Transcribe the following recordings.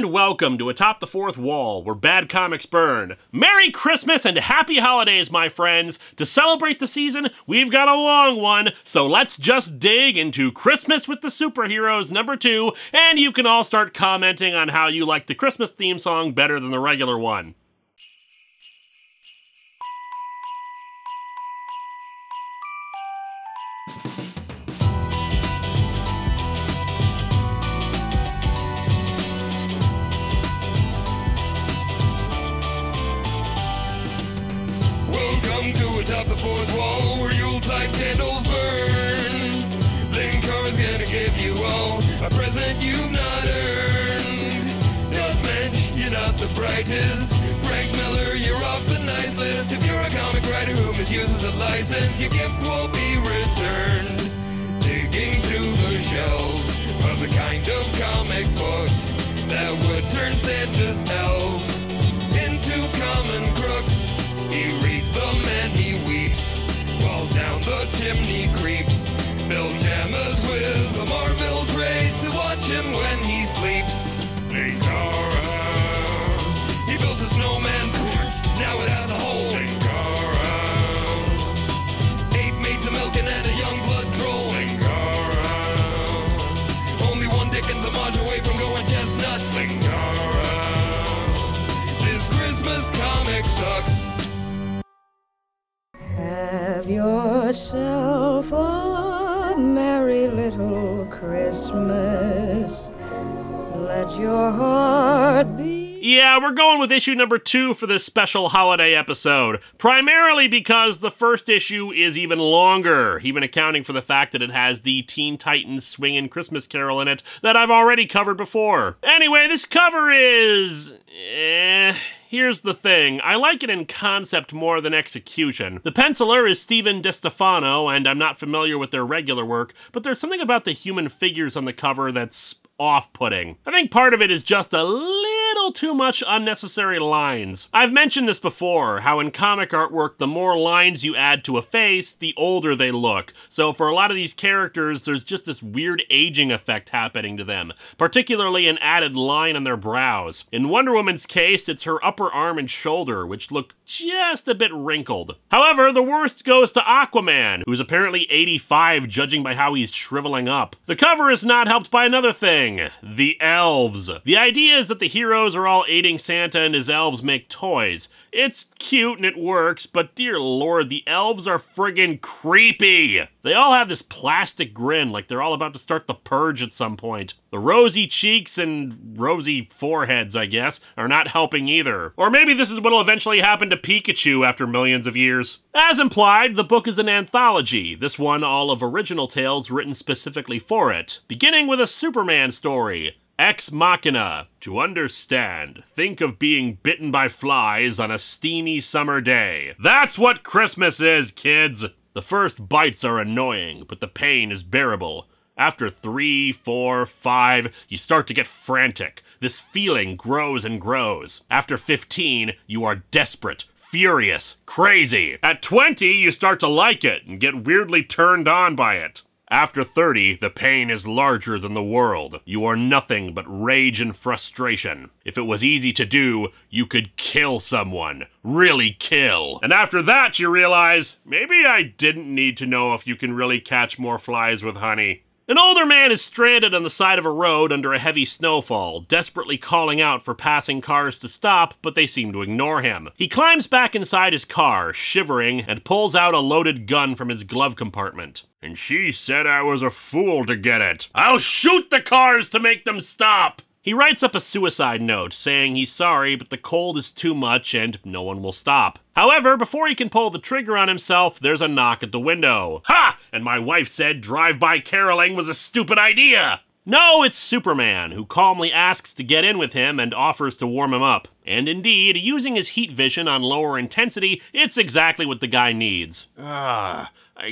And welcome to Atop the Fourth Wall, where bad comics burn. Merry Christmas and happy holidays, my friends! To celebrate the season, we've got a long one, so let's just dig into Christmas with the Superheroes #2, and you can all start commenting on how you like the Christmas theme song better than the regular one. Welcome to Atop the Fourth Wall, where Yuletide candles burn. Linkara's gonna give you all a present you've not earned. Not Mensch, you're not the brightest. Frank Miller, you're off the nice list. If you're a comic writer who misuses a license, your gift will be returned. Digging through the shelves for the kind of comic books that would turn Santa's elves into common crooks. He reads them and he weeps while down the chimney creeps. Pajamas with a Marvel trade to watch him when he sleeps. Linkara, he built a snowman, now it has a hole. Linkara, 8 maids, a milking and a young blood troll. Linkara, only one Dickens homage away from going chestnuts. Linkara, this Christmas comic sucks. Have yourself a merry little Christmas. Let your heart be. Yeah, we're going with issue #2 for this special holiday episode, primarily because the first issue is even longer, even accounting for the fact that it has the Teen Titans Swingin' Christmas Carol in it that I've already covered before. Anyway, this cover is... Here's the thing, I like it in concept more than execution. The penciler is Steven DeStefano, and I'm not familiar with their regular work, but there's something about the human figures on the cover that's off-putting. I think part of it is just a little too much unnecessary lines. I've mentioned this before, how in comic artwork, the more lines you add to a face, the older they look. So for a lot of these characters, there's just this weird aging effect happening to them, particularly an added line on their brows. In Wonder Woman's case, it's her upper arm and shoulder, which look just a bit wrinkled. However, the worst goes to Aquaman, who's apparently 85 judging by how he's shriveling up. The cover is not helped by another thing, the Elves. The idea is that the heroes are all aiding Santa and his elves make toys. It's cute and it works, but dear lord, the elves are friggin' creepy! They all have this plastic grin like they're all about to start the purge at some point. The rosy cheeks and rosy foreheads, I guess, are not helping either. Or maybe this is what'll eventually happen to Pikachu after millions of years. As implied, the book is an anthology, this one all of original tales written specifically for it, beginning with a Superman story. Ex Machina. To understand, think of being bitten by flies on a steamy summer day. That's what Christmas is, kids! The first bites are annoying, but the pain is bearable. After 3, 4, 5, you start to get frantic. This feeling grows and grows. After 15, you are desperate, furious, crazy. At 20, you start to like it and get weirdly turned on by it. After 30, the pain is larger than the world. You are nothing but rage and frustration. If it was easy to do, you could kill someone. Really kill. And after that, you realize, maybe I didn't need to know if you can really catch more flies with honey. An older man is stranded on the side of a road under a heavy snowfall, desperately calling out for passing cars to stop, but they seem to ignore him. He climbs back inside his car, shivering, and pulls out a loaded gun from his glove compartment. And she said I was a fool to get it. I'll shoot the cars to make them stop! He writes up a suicide note, saying he's sorry, but the cold is too much and no one will stop. However, before he can pull the trigger on himself, there's a knock at the window. Ha! And my wife said drive-by caroling was a stupid idea! No, it's Superman, who calmly asks to get in with him and offers to warm him up. And indeed, using his heat vision on lower intensity, it's exactly what the guy needs. I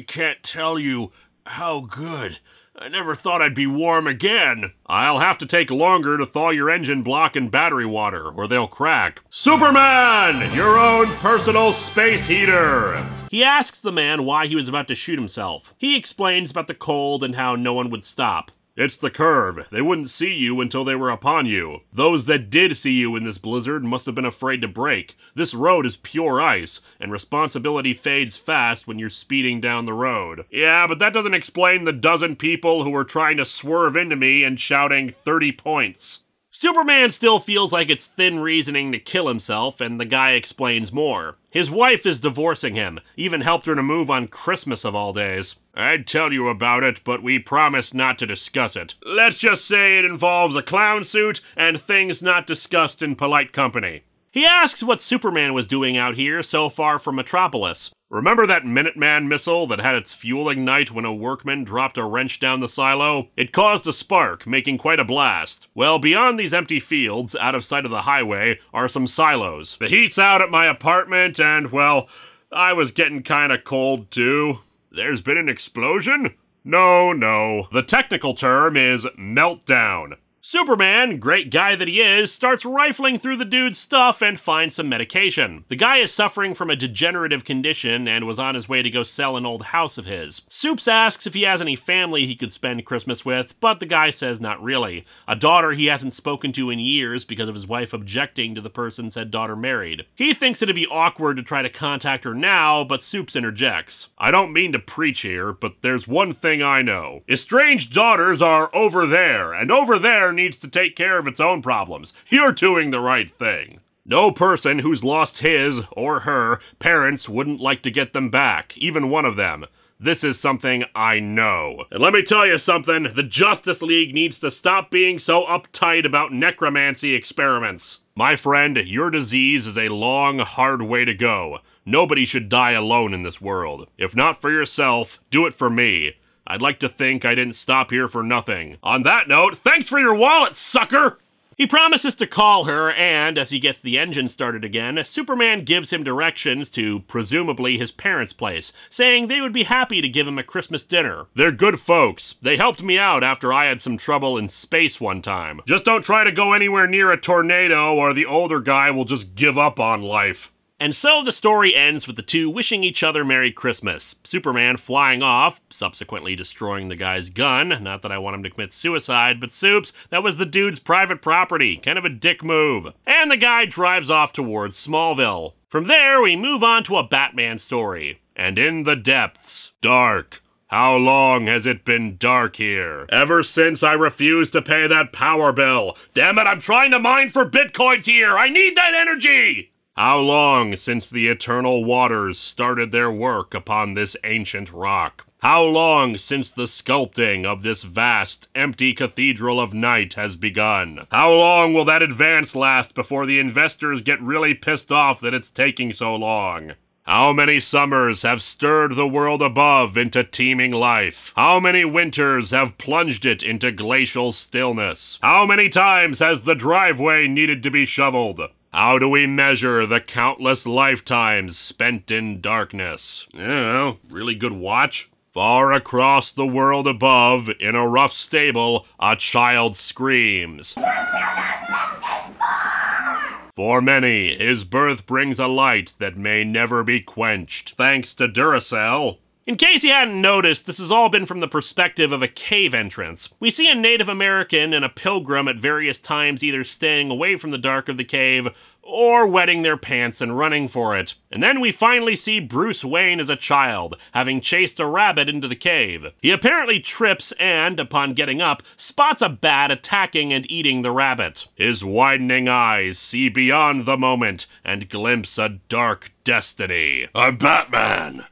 can't tell you how good. I never thought I'd be warm again. I'll have to take longer to thaw your engine block and battery water, or they'll crack. Superman! Your own personal space heater! He asks the man why he was about to shoot himself. He explains about the cold and how no one would stop. It's the curve. They wouldn't see you until they were upon you. Those that did see you in this blizzard must have been afraid to brake. This road is pure ice, and responsibility fades fast when you're speeding down the road. Yeah, but that doesn't explain the dozen people who were trying to swerve into me and shouting 30 points. Superman still feels like it's thin reasoning to kill himself, and the guy explains more. His wife is divorcing him, even helped her to move on Christmas of all days. I'd tell you about it, but we promised not to discuss it. Let's just say it involves a clown suit and things not discussed in polite company. He asks what Superman was doing out here so far from Metropolis. Remember that Minuteman missile that had its fuel ignite when a workman dropped a wrench down the silo? It caused a spark, making quite a blast. Well, beyond these empty fields, out of sight of the highway, are some silos. The heat's out at my apartment, and, well, I was getting kinda cold too. There's been an explosion? No. The technical term is meltdown. Superman, great guy that he is, starts rifling through the dude's stuff and finds some medication. The guy is suffering from a degenerative condition and was on his way to go sell an old house of his. Supes asks if he has any family he could spend Christmas with, but the guy says not really. A daughter he hasn't spoken to in years because of his wife objecting to the person said daughter married. He thinks it'd be awkward to try to contact her now, but Supes interjects. I don't mean to preach here, but there's one thing I know. Estranged daughters are over there, and over there needs to take care of its own problems. You're doing the right thing. No person who's lost his, or her, parents wouldn't like to get them back, even one of them. This is something I know. And let me tell you something, the Justice League needs to stop being so uptight about necromancy experiments. My friend, your disease is a long, hard way to go. Nobody should die alone in this world. If not for yourself, do it for me. I'd like to think I didn't stop here for nothing. On that note, thanks for your wallet, sucker! He promises to call her, and as he gets the engine started again, Superman gives him directions to, presumably, his parents' place, saying they would be happy to give him a Christmas dinner. They're good folks. They helped me out after I had some trouble in space one time. Just don't try to go anywhere near a tornado, or the older guy will just give up on life. And so the story ends with the two wishing each other Merry Christmas. Superman flying off, subsequently destroying the guy's gun. Not that I want him to commit suicide, but Supes, that was the dude's private property. Kind of a dick move. And the guy drives off towards Smallville. From there, we move on to a Batman story. And in the depths, dark. How long has it been dark here? Ever since I refused to pay that power bill. Damn it, I'm trying to mine for bitcoins here. I need that energy! How long since the eternal waters started their work upon this ancient rock? How long since the sculpting of this vast, empty cathedral of night has begun? How long will that advance last before the investors get really pissed off that it's taking so long? How many summers have stirred the world above into teeming life? How many winters have plunged it into glacial stillness? How many times has the driveway needed to be shoveled? How do we measure the countless lifetimes spent in darkness? Really good watch. Far across the world above, in a rough stable, a child screams. For many, his birth brings a light that may never be quenched, thanks to Duracell. In case you hadn't noticed, this has all been from the perspective of a cave entrance. We see a Native American and a pilgrim at various times either staying away from the dark of the cave or wetting their pants and running for it. And then we finally see Bruce Wayne as a child, having chased a rabbit into the cave. He apparently trips and, upon getting up, spots a bat attacking and eating the rabbit. His widening eyes see beyond the moment and glimpse a dark destiny. I'm Batman!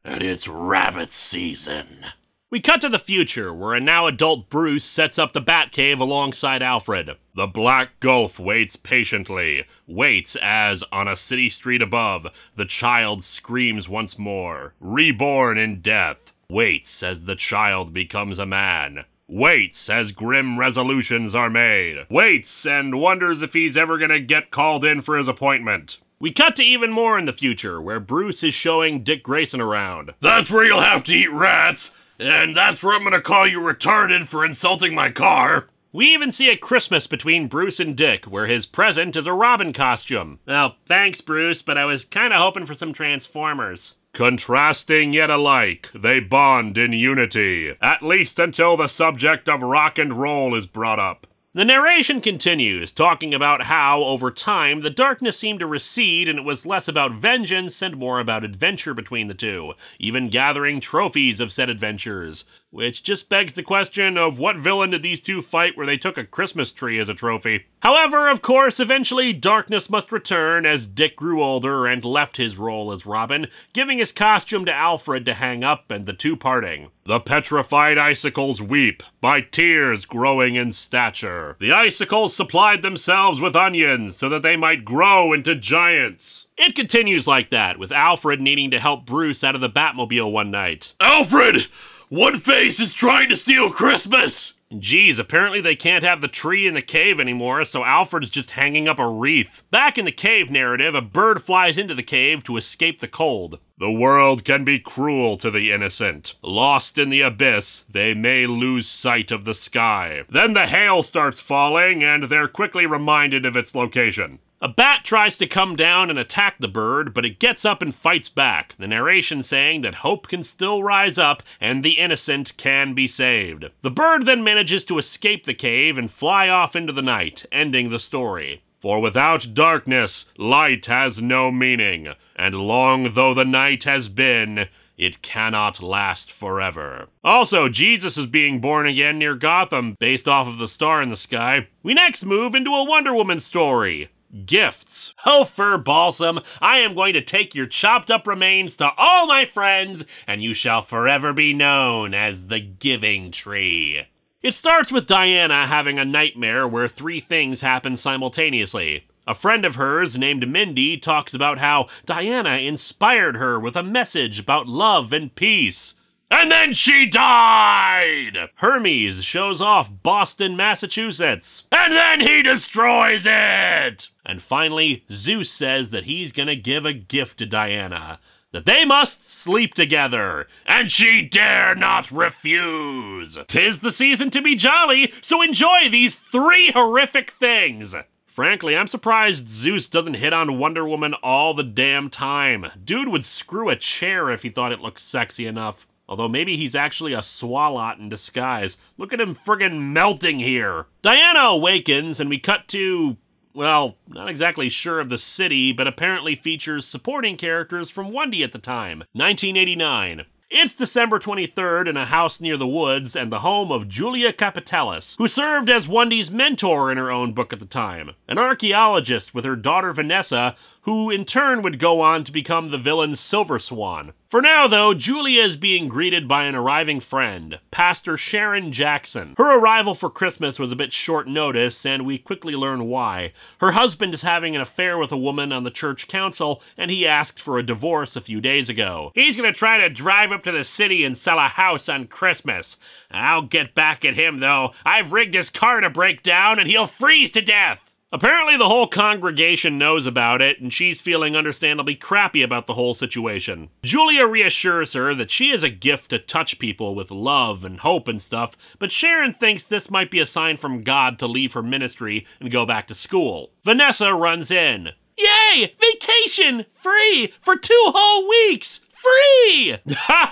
And it's rabbit season. We cut to the future, where a now-adult Bruce sets up the Batcave alongside Alfred. The Black Gulf waits patiently, waits as, on a city street above, the child screams once more, reborn in death. Waits as the child becomes a man. Waits as grim resolutions are made. Waits and wonders if he's ever gonna get called in for his appointment. We cut to even more in the future, where Bruce is showing Dick Grayson around. That's where you'll have to eat rats, and that's where I'm gonna call you retarded for insulting my car. We even see a Christmas between Bruce and Dick, where his present is a Robin costume. Well, thanks, Bruce, but I was kinda hoping for some Transformers. Contrasting yet alike, they bond in unity, at least until the subject of rock and roll is brought up. The narration continues, talking about how, over time, the darkness seemed to recede and it was less about vengeance and more about adventure between the two, even gathering trophies of said adventures. Which just begs the question of what villain did these two fight where they took a Christmas tree as a trophy? However, of course, eventually darkness must return as Dick grew older and left his role as Robin, giving his costume to Alfred to hang up and the two parting. The petrified icicles weep, by tears growing in stature. The icicles supplied themselves with onions so that they might grow into giants. It continues like that, with Alfred needing to help Bruce out of the Batmobile one night. Alfred! One-Face is trying to steal Christmas! Geez, apparently they can't have the tree in the cave anymore, so Alfred's just hanging up a wreath. Back in the cave narrative, a bird flies into the cave to escape the cold. The world can be cruel to the innocent. Lost in the abyss, they may lose sight of the sky. Then the hail starts falling, and they're quickly reminded of its location. A bat tries to come down and attack the bird, but it gets up and fights back, the narration saying that hope can still rise up and the innocent can be saved. The bird then manages to escape the cave and fly off into the night, ending the story. For without darkness, light has no meaning, and long though the night has been, it cannot last forever. Also, Jesus is being born again near Gotham, based off of the star in the sky. We next move into a Wonder Woman story. Gifts. Oh, Fur Balsam, I am going to take your chopped up remains to all my friends, and you shall forever be known as the Giving Tree. It starts with Diana having a nightmare where three things happen simultaneously. A friend of hers named Mindy talks about how Diana inspired her with a message about love and peace. And then she died! Hermes shows off Boston, Massachusetts. And then he destroys it! And finally, Zeus says that he's gonna give a gift to Diana. That they must sleep together, and she dare not refuse. 'Tis the season to be jolly, so enjoy these three horrific things. Frankly, I'm surprised Zeus doesn't hit on Wonder Woman all the damn time. Dude would screw a chair if he thought it looked sexy enough. Although maybe he's actually a swalot in disguise. Look at him friggin' melting here. Diana awakens and we cut to, well, not exactly sure of the city, but apparently features supporting characters from Wendy at the time, 1989. It's December 23rd in a house near the woods and the home of Julia Capitalis, who served as Wendy's mentor in her own book at the time, an archaeologist with her daughter Vanessa, who in turn would go on to become the villain Silver Swan. For now, though, Julia is being greeted by an arriving friend, Pastor Sharon Jackson. Her arrival for Christmas was a bit short notice, and we quickly learn why. Her husband is having an affair with a woman on the church council, and he asked for a divorce a few days ago. He's gonna try to drive up to the city and sell a house on Christmas. I'll get back at him, though. I've rigged his car to break down, and he'll freeze to death. Apparently the whole congregation knows about it, and she's feeling understandably crappy about the whole situation. Julia reassures her that she has a gift to touch people with love and hope and stuff, but Sharon thinks this might be a sign from God to leave her ministry and go back to school. Vanessa runs in. Yay! Vacation! Free! For 2 whole weeks! Free!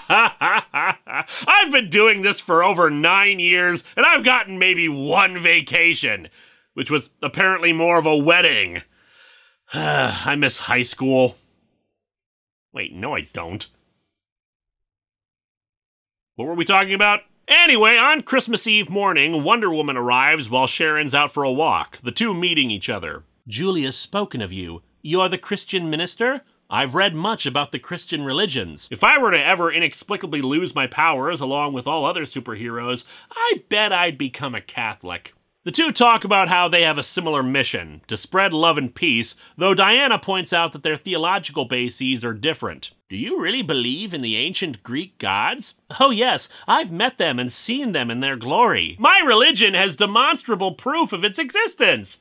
I've been doing this for over 9 years, and I've gotten maybe 1 vacation. Which was apparently more of a wedding. I miss high school. Wait, no I don't. What were we talking about? Anyway, on Christmas Eve morning, Wonder Woman arrives while Sharon's out for a walk, the two meeting each other. Julia's spoken of you. You're the Christian minister? I've read much about the Christian religions. If I were to ever inexplicably lose my powers along with all other superheroes, I bet I'd become a Catholic. The two talk about how they have a similar mission, to spread love and peace, though Diana points out that their theological bases are different. Do you really believe in the ancient Greek gods? Oh yes, I've met them and seen them in their glory. My religion has demonstrable proof of its existence.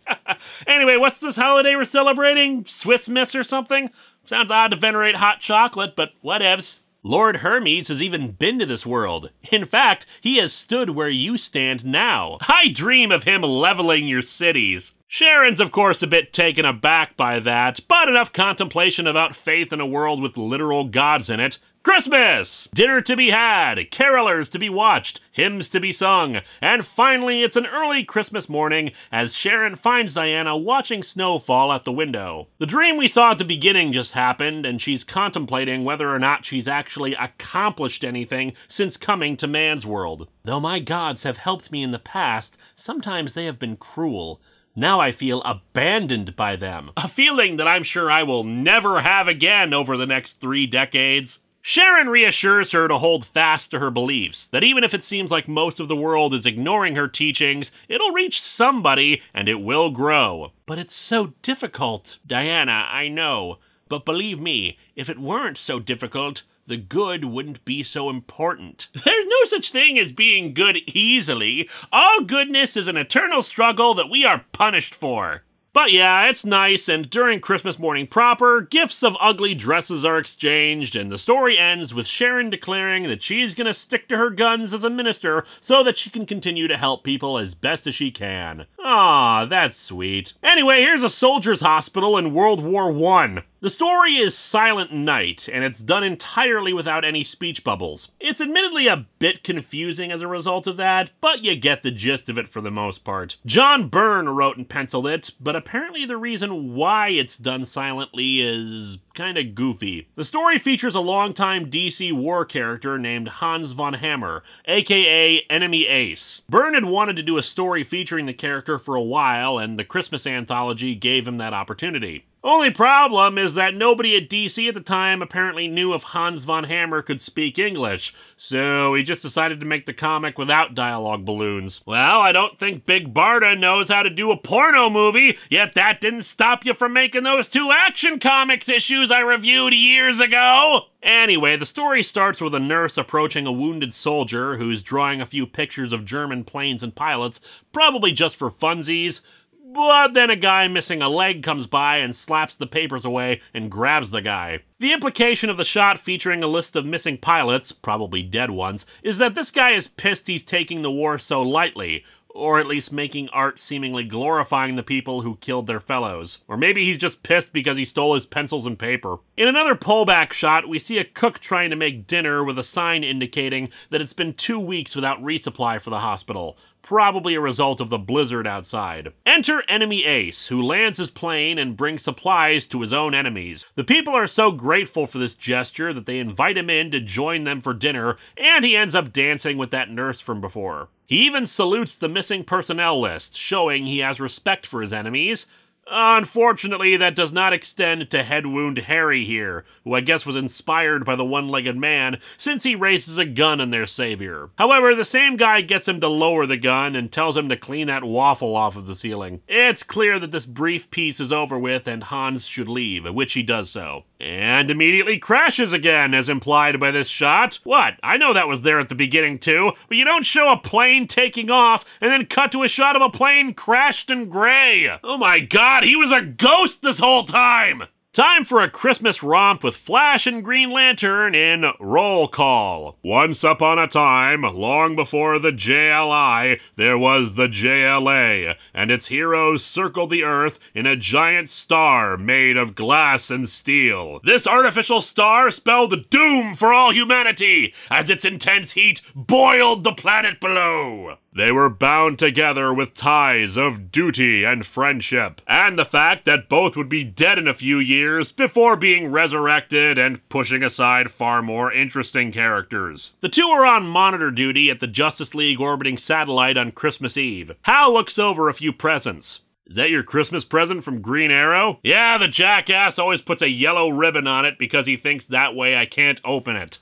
Anyway, what's this holiday we're celebrating? Swiss Miss or something? Sounds odd to venerate hot chocolate, but whatevs. Lord Hermes has even been to this world. In fact, he has stood where you stand now. I dream of him leveling your cities. Sharon's, of course, a bit taken aback by that, but enough contemplation about faith in a world with literal gods in it. Christmas! Dinner to be had, carolers to be watched, hymns to be sung, and finally it's an early Christmas morning as Sharon finds Diana watching snow fall out the window. The dream we saw at the beginning just happened, and she's contemplating whether or not she's actually accomplished anything since coming to man's world. Though my gods have helped me in the past, sometimes they have been cruel. Now I feel abandoned by them. A feeling that I'm sure I will never have again over the next 3 decades. Sharon reassures her to hold fast to her beliefs, that even if it seems like most of the world is ignoring her teachings, it'll reach somebody and it will grow. But it's so difficult. Diana, I know, but believe me, if it weren't so difficult, the good wouldn't be so important. There's no such thing as being good easily. All goodness is an eternal struggle that we are punished for. But yeah, it's nice, and during Christmas morning proper, gifts of ugly dresses are exchanged, and the story ends with Sharon declaring that she's gonna stick to her guns as a minister so that she can continue to help people as best as she can. Aw, that's sweet. Anyway, here's a soldier's hospital in World War I. The story is Silent Night, and it's done entirely without any speech bubbles. It's admittedly a bit confusing as a result of that, but you get the gist of it for the most part. John Byrne wrote and penciled it, but apparently the reason why it's done silently is kinda goofy. The story features a longtime DC war character named Hans von Hammer, aka Enemy Ace. Byrne had wanted to do a story featuring the character for a while, and the Christmas anthology gave him that opportunity. Only problem is that nobody at DC at the time apparently knew if Hans von Hammer could speak English, so he just decided to make the comic without dialogue balloons. Well, I don't think Big Barda knows how to do a porno movie, yet that didn't stop you from making those 2 Action Comics issues I reviewed years ago! Anyway, the story starts with a nurse approaching a wounded soldier who's drawing a few pictures of German planes and pilots, probably just for funsies. But then a guy missing a leg comes by and slaps the papers away and grabs the guy. The implication of the shot featuring a list of missing pilots, probably dead ones, is that this guy is pissed he's taking the war so lightly, or at least making art seemingly glorifying the people who killed their fellows. Or maybe he's just pissed because he stole his pencils and paper. In another pullback shot, we see a cook trying to make dinner with a sign indicating that it's been 2 weeks without resupply for the hospital. Probably a result of the blizzard outside. Enter Enemy Ace, who lands his plane and brings supplies to his own enemies. The people are so grateful for this gesture that they invite him in to join them for dinner, and he ends up dancing with that nurse from before. He even salutes the missing personnel list, showing he has respect for his enemies. Unfortunately, that does not extend to Head Wound Harry here, who I guess was inspired by the one-legged man, since he raises a gun on their savior. However, the same guy gets him to lower the gun and tells him to clean that waffle off of the ceiling. It's clear that this brief piece is over with and Hans should leave, which he does so. And immediately crashes again, as implied by this shot. What? I know that was there at the beginning too, but you don't show a plane taking off and then cut to a shot of a plane crashed in gray. Oh my god, he was a ghost this whole time! Time for a Christmas romp with Flash and Green Lantern in Roll Call. Once upon a time, long before the JLI, there was the JLA, and its heroes circled the Earth in a giant star made of glass and steel. This artificial star spelled doom for all humanity, as its intense heat boiled the planet below. They were bound together with ties of duty and friendship, and the fact that both would be dead in a few years before being resurrected and pushing aside far more interesting characters. The two are on monitor duty at the Justice League orbiting satellite on Christmas Eve. Hal looks over a few presents. Is that your Christmas present from Green Arrow? Yeah, the jackass always puts a yellow ribbon on it because he thinks that way I can't open it.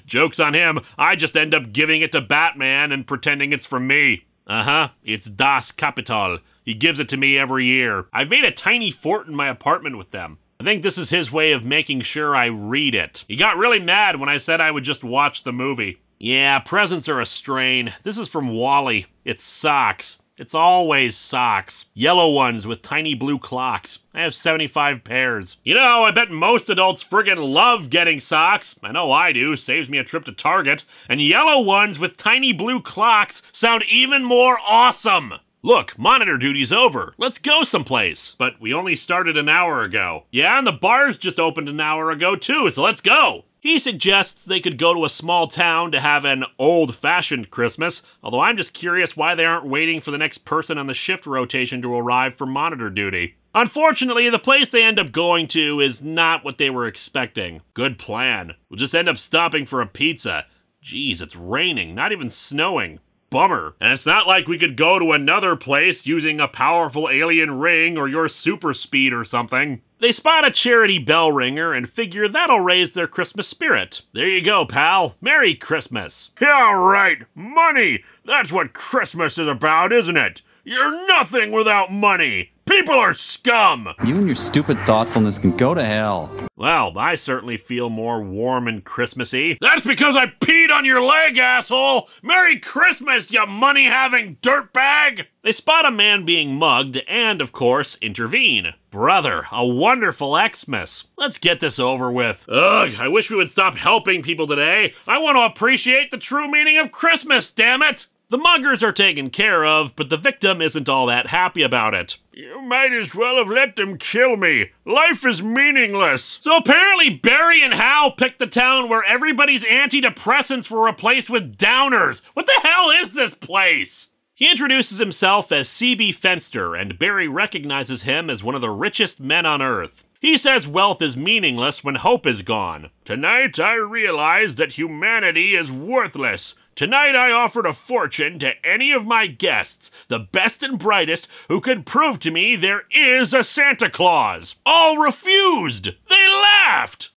Joke's on him, I just end up giving it to Batman and pretending it's from me. It's Das Kapital. He gives it to me every year. I've made a tiny fort in my apartment with them. I think this is his way of making sure I read it. He got really mad when I said I would just watch the movie. Yeah, presents are a strain. This is from Wally. It's socks. It's always socks. Yellow ones with tiny blue clocks. I have 75 pairs. You know, I bet most adults friggin' love getting socks. I know I do, saves me a trip to Target. And yellow ones with tiny blue clocks sound even more awesome. Look, monitor duty's over. Let's go someplace. But we only started an hour ago. Yeah, and the bars just opened an hour ago too, so let's go. He suggests they could go to a small town to have an old-fashioned Christmas, although I'm just curious why they aren't waiting for the next person on the shift rotation to arrive for monitor duty. Unfortunately, the place they end up going to is not what they were expecting. Good plan. We'll just end up stopping for a pizza. Jeez, it's raining, not even snowing. Bummer. And it's not like we could go to another place using a powerful alien ring or your super speed or something. They spot a charity bell ringer and figure that'll raise their Christmas spirit. There you go, pal. Merry Christmas. Yeah, right. Money. That's what Christmas is about, isn't it? You're nothing without money. People are scum! You and your stupid thoughtfulness can go to hell. Well, I certainly feel more warm and Christmassy. That's because I peed on your leg, asshole! Merry Christmas, you money-having dirtbag! They spot a man being mugged and, of course, intervene. Brother, a wonderful Xmas. Let's get this over with. Ugh, I wish we would stop helping people today. I want to appreciate the true meaning of Christmas, damn it! The muggers are taken care of, but the victim isn't all that happy about it. You might as well have let them kill me. Life is meaningless. So apparently Barry and Hal picked the town where everybody's antidepressants were replaced with downers. What the hell is this place? He introduces himself as C.B. Fenster, and Barry recognizes him as one of the richest men on Earth. He says wealth is meaningless when hope is gone. Tonight I realized that humanity is worthless. Tonight I offered a fortune to any of my guests, the best and brightest, who could prove to me there is a Santa Claus. All refused. They laughed.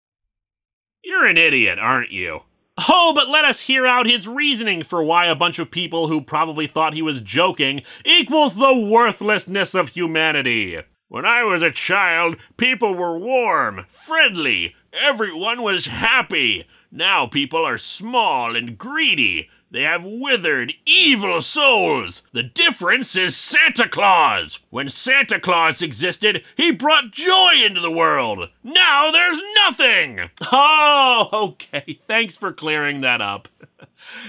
You're an idiot, aren't you? Oh, but let us hear out his reasoning for why a bunch of people who probably thought he was joking equals the worthlessness of humanity. When I was a child, people were warm, friendly, everyone was happy. Now people are small and greedy. They have withered, evil souls. The difference is Santa Claus. When Santa Claus existed, he brought joy into the world. Now there's nothing. Oh, okay. Thanks for clearing that up.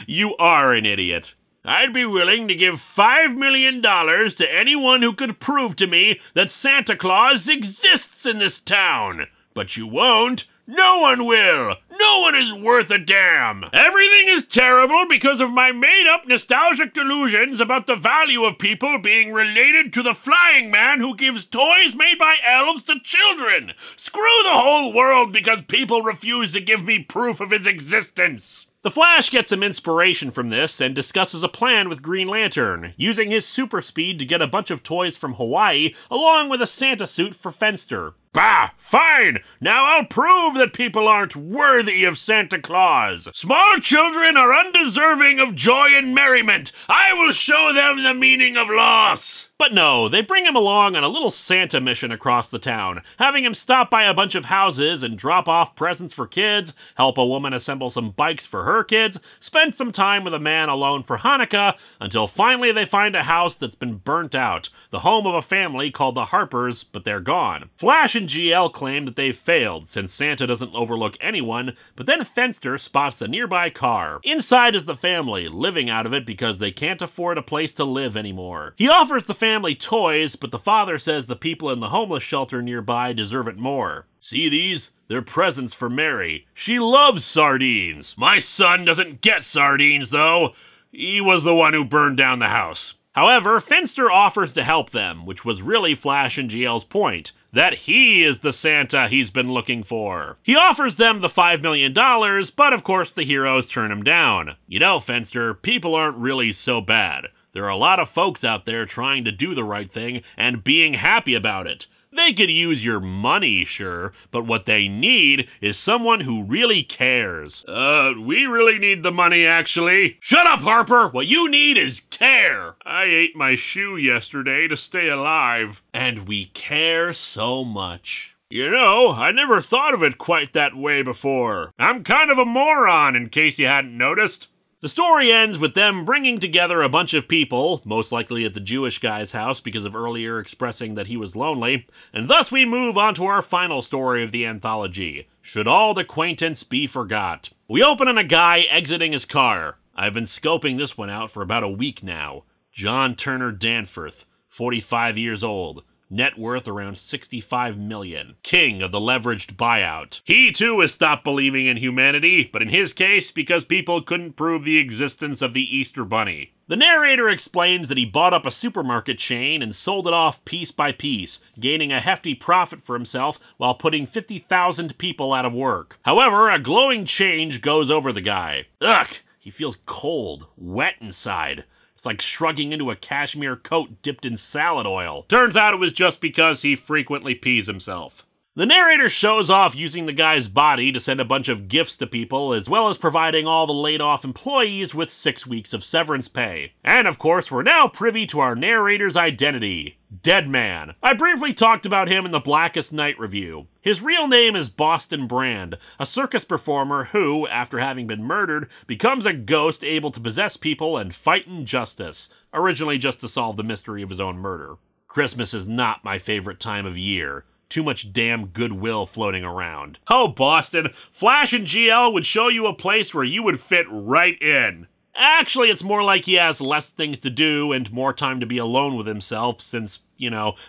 You are an idiot. I'd be willing to give $5 million to anyone who could prove to me that Santa Claus exists in this town. But you won't. No one will! No one is worth a damn! Everything is terrible because of my made-up nostalgic delusions about the value of people being related to the flying man who gives toys made by elves to children! Screw the whole world because people refuse to give me proof of his existence! The Flash gets some inspiration from this and discusses a plan with Green Lantern, using his super speed to get a bunch of toys from Hawaii along with a Santa suit for Fenster. Bah! Fine! Now I'll prove that people aren't worthy of Santa Claus! Small children are undeserving of joy and merriment! I will show them the meaning of loss! But no, they bring him along on a little Santa mission across the town, having him stop by a bunch of houses and drop off presents for kids, help a woman assemble some bikes for her kids, spend some time with a man alone for Hanukkah, until finally they find a house that's been burnt out, the home of a family called the Harpers, but they're gone. Flash and GL claim that they've failed, since Santa doesn't overlook anyone, but then Fenster spots a nearby car. Inside is the family, living out of it because they can't afford a place to live anymore. He offers the family toys, but the father says the people in the homeless shelter nearby deserve it more. See these? They're presents for Mary. She loves sardines. My son doesn't get sardines, though. He was the one who burned down the house. However, Fenster offers to help them, which was really Flash and GL's point, that he is the Santa he's been looking for. He offers them the $5 million, but of course the heroes turn him down. You know, Fenster, people aren't really so bad. There are a lot of folks out there trying to do the right thing and being happy about it. They could use your money, sure, but what they need is someone who really cares. We really need the money, actually. Shut up, Harper! What you need is care! I ate my shoe yesterday to stay alive. And we care so much. You know, I never thought of it quite that way before. I'm kind of a moron, in case you hadn't noticed. The story ends with them bringing together a bunch of people, most likely at the Jewish guy's house because of earlier expressing that he was lonely, and thus we move on to our final story of the anthology, Should Auld Acquaintance Be Forgot? We open on a guy exiting his car. I've been scoping this one out for about a week now. John Turner Danforth, 45 years old. Net worth around $65 million. King of the leveraged buyout. He too has stopped believing in humanity, but in his case, because people couldn't prove the existence of the Easter Bunny. The narrator explains that he bought up a supermarket chain and sold it off piece by piece, gaining a hefty profit for himself while putting 50,000 people out of work. However, a glowing change goes over the guy. Ugh, he feels cold, wet inside. It's like shrugging into a cashmere coat dipped in salad oil. Turns out it was just because he frequently pees himself. The narrator shows off using the guy's body to send a bunch of gifts to people, as well as providing all the laid-off employees with 6 weeks of severance pay. And of course, we're now privy to our narrator's identity. Dead Man. I briefly talked about him in the Blackest Night review. His real name is Boston Brand, a circus performer who, after having been murdered, becomes a ghost able to possess people and fight injustice, originally just to solve the mystery of his own murder. Christmas is not my favorite time of year. Too much damn goodwill floating around. Oh, Boston, Flash and GL would show you a place where you would fit right in. Actually, it's more like he has less things to do and more time to be alone with himself since,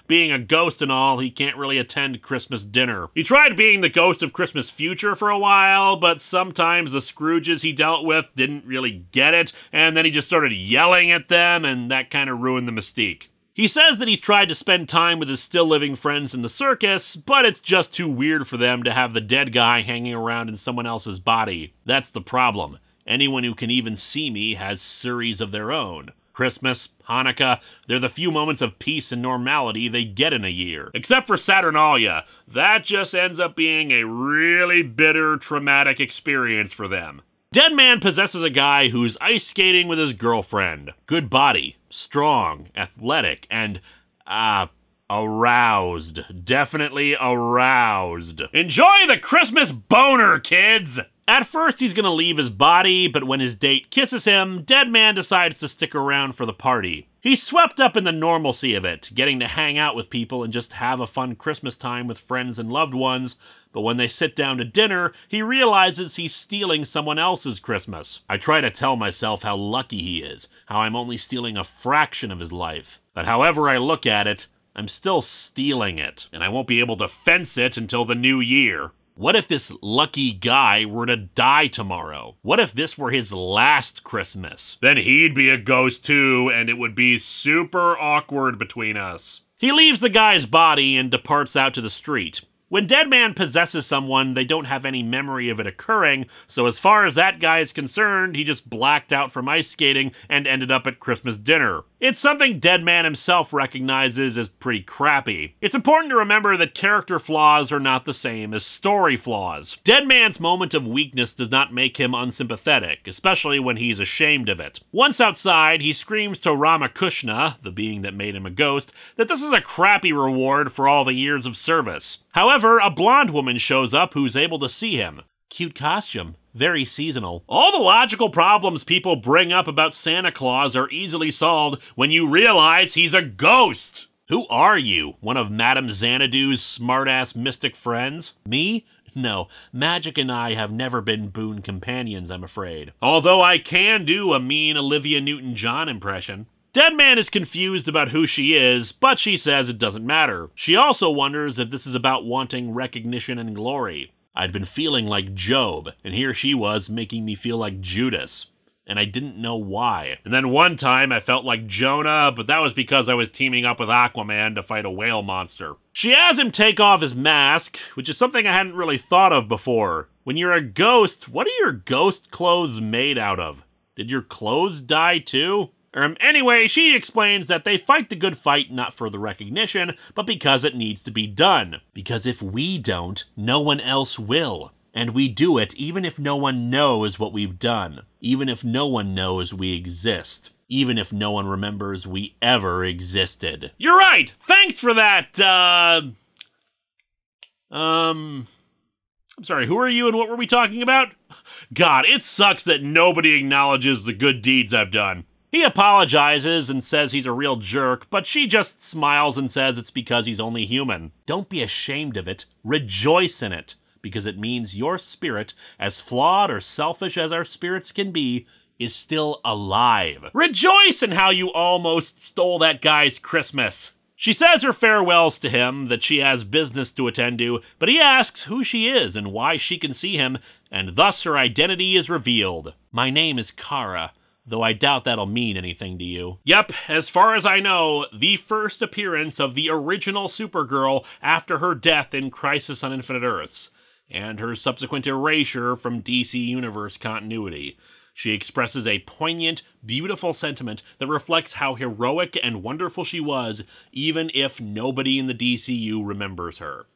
being a ghost and all, he can't really attend Christmas dinner. He tried being the ghost of Christmas Future for a while, but sometimes the Scrooges he dealt with didn't really get it, and then he just started yelling at them, and that kind of ruined the mystique. He says that he's tried to spend time with his still-living friends in the circus, but it's just too weird for them to have the dead guy hanging around in someone else's body. That's the problem. Anyone who can even see me has Surreys of their own. Christmas, Hanukkah, they're the few moments of peace and normality they get in a year. Except for Saturnalia. That just ends up being a really bitter, traumatic experience for them. Dead Man possesses a guy who's ice skating with his girlfriend. Good body, strong, athletic, and, aroused. Definitely aroused. Enjoy the Christmas boner, kids! At first, he's gonna leave his body, but when his date kisses him, Dead Man decides to stick around for the party. He's swept up in the normalcy of it, getting to hang out with people and just have a fun Christmas time with friends and loved ones, but when they sit down to dinner, he realizes he's stealing someone else's Christmas. I try to tell myself how lucky he is, how I'm only stealing a fraction of his life. But however I look at it, I'm still stealing it, and I won't be able to fence it until the new year. What if this lucky guy were to die tomorrow? What if this were his last Christmas? Then he'd be a ghost too, and it would be super awkward between us. He leaves the guy's body and departs out to the street. When Dead Man possesses someone, they don't have any memory of it occurring, so as far as that guy is concerned, he just blacked out from ice skating and ended up at Christmas dinner. It's something Dead Man himself recognizes as pretty crappy. It's important to remember that character flaws are not the same as story flaws. Dead Man's moment of weakness does not make him unsympathetic, especially when he's ashamed of it. Once outside, he screams to Ramakrishna, the being that made him a ghost, that this is a crappy reward for all the years of service. However, a blonde woman shows up who's able to see him. Cute costume. Very seasonal. All the logical problems people bring up about Santa Claus are easily solved when you realize he's a ghost. Who are you? One of Madame Xanadu's smart-ass mystic friends? Me? No, magic and I have never been boon companions, I'm afraid. Although I can do a mean Olivia Newton-John impression. Dead Man is confused about who she is, but she says it doesn't matter. She also wonders if this is about wanting recognition and glory. I'd been feeling like Job, and here she was making me feel like Judas. And I didn't know why. And then one time I felt like Jonah, but that was because I was teaming up with Aquaman to fight a whale monster. She has him take off his mask, which is something I hadn't really thought of before. When you're a ghost, what are your ghost clothes made out of? Did your clothes die too? Anyway, she explains that they fight the good fight not for the recognition, but because it needs to be done. Because if we don't, no one else will. And we do it even if no one knows what we've done. Even if no one knows we exist. Even if no one remembers we ever existed. You're right! Thanks for that, I'm sorry, who are you and what were we talking about? God, it sucks that nobody acknowledges the good deeds I've done. He apologizes and says he's a real jerk, but she just smiles and says it's because he's only human. Don't be ashamed of it. Rejoice in it, because it means your spirit, as flawed or selfish as our spirits can be, is still alive. Rejoice in how you almost stole that guy's Christmas. She says her farewells to him, that she has business to attend to, but he asks who she is and why she can see him, and thus her identity is revealed. My name is Kara, though I doubt that'll mean anything to you. Yep, as far as I know, the first appearance of the original Supergirl after her death in Crisis on Infinite Earths, and her subsequent erasure from DC Universe continuity. She expresses a poignant, beautiful sentiment that reflects how heroic and wonderful she was, even if nobody in the DCU remembers her.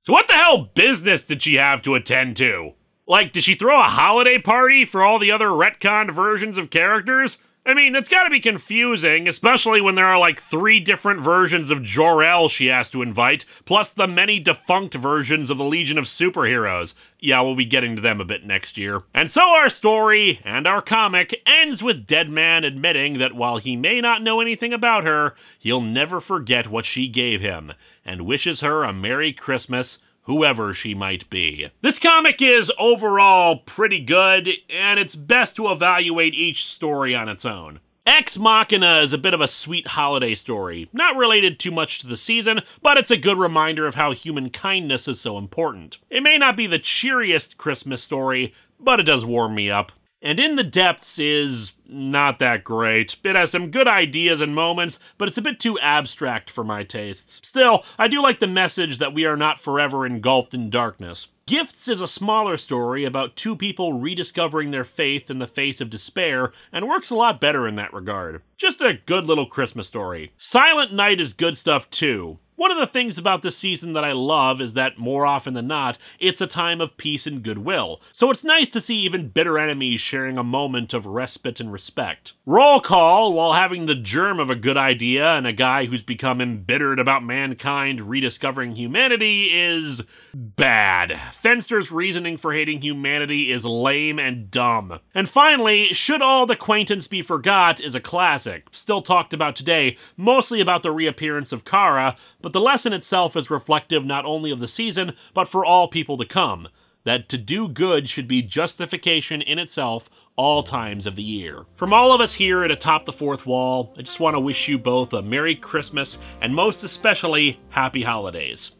So what the hell business did she have to attend to? Like, did she throw a holiday party for all the other retconned versions of characters? I mean, that's gotta be confusing, especially when there are like 3 different versions of Jor-El she has to invite, plus the many defunct versions of the Legion of Superheroes. Yeah, we'll be getting to them a bit next year. And so our story, and our comic, ends with Deadman admitting that while he may not know anything about her, he'll never forget what she gave him, and wishes her a Merry Christmas, whoever she might be. This comic is overall pretty good, and it's best to evaluate each story on its own. Ex Machina is a bit of a sweet holiday story, not related too much to the season, but it's a good reminder of how human kindness is so important. It may not be the cheeriest Christmas story, but it does warm me up. And In the Depths is not that great. It has some good ideas and moments, but it's a bit too abstract for my tastes. Still, I do like the message that we are not forever engulfed in darkness. Gifts is a smaller story about 2 people rediscovering their faith in the face of despair, and works a lot better in that regard. Just a good little Christmas story. Silent Night is good stuff too. One of the things about this season that I love is that, more often than not, it's a time of peace and goodwill, so it's nice to see even bitter enemies sharing a moment of respite and respect. Roll Call, while having the germ of a good idea and a guy who's become embittered about mankind rediscovering humanity, is bad. Fenster's reasoning for hating humanity is lame and dumb. And finally, Should All Acquaintance Be Forgot is a classic, still talked about today, mostly about the reappearance of Kara, but the lesson itself is reflective not only of the season, but for all people to come, that to do good should be justification in itself all times of the year. From all of us here at Atop the Fourth Wall, I just want to wish you both a Merry Christmas, and most especially, Happy Holidays.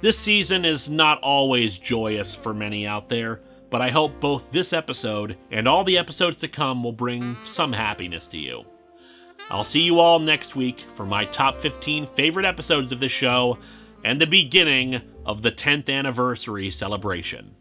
This season is not always joyous for many out there, but I hope both this episode and all the episodes to come will bring some happiness to you. I'll see you all next week for my top 15 favorite episodes of this show and the beginning of the 10th anniversary celebration.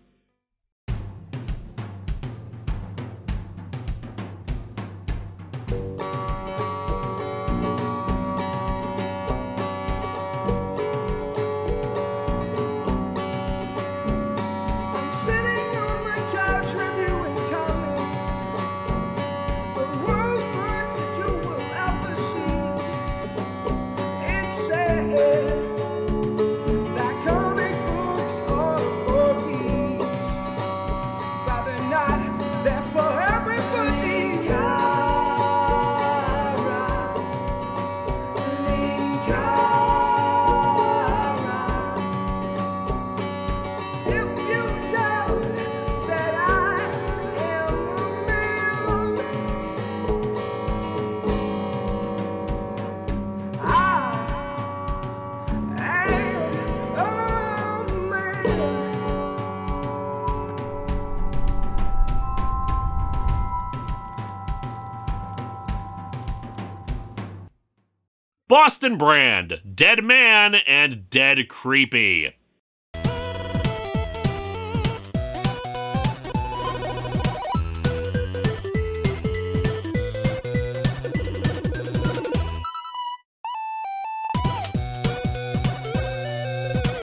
Boston Brand, Dead Man, and Dead Creepy.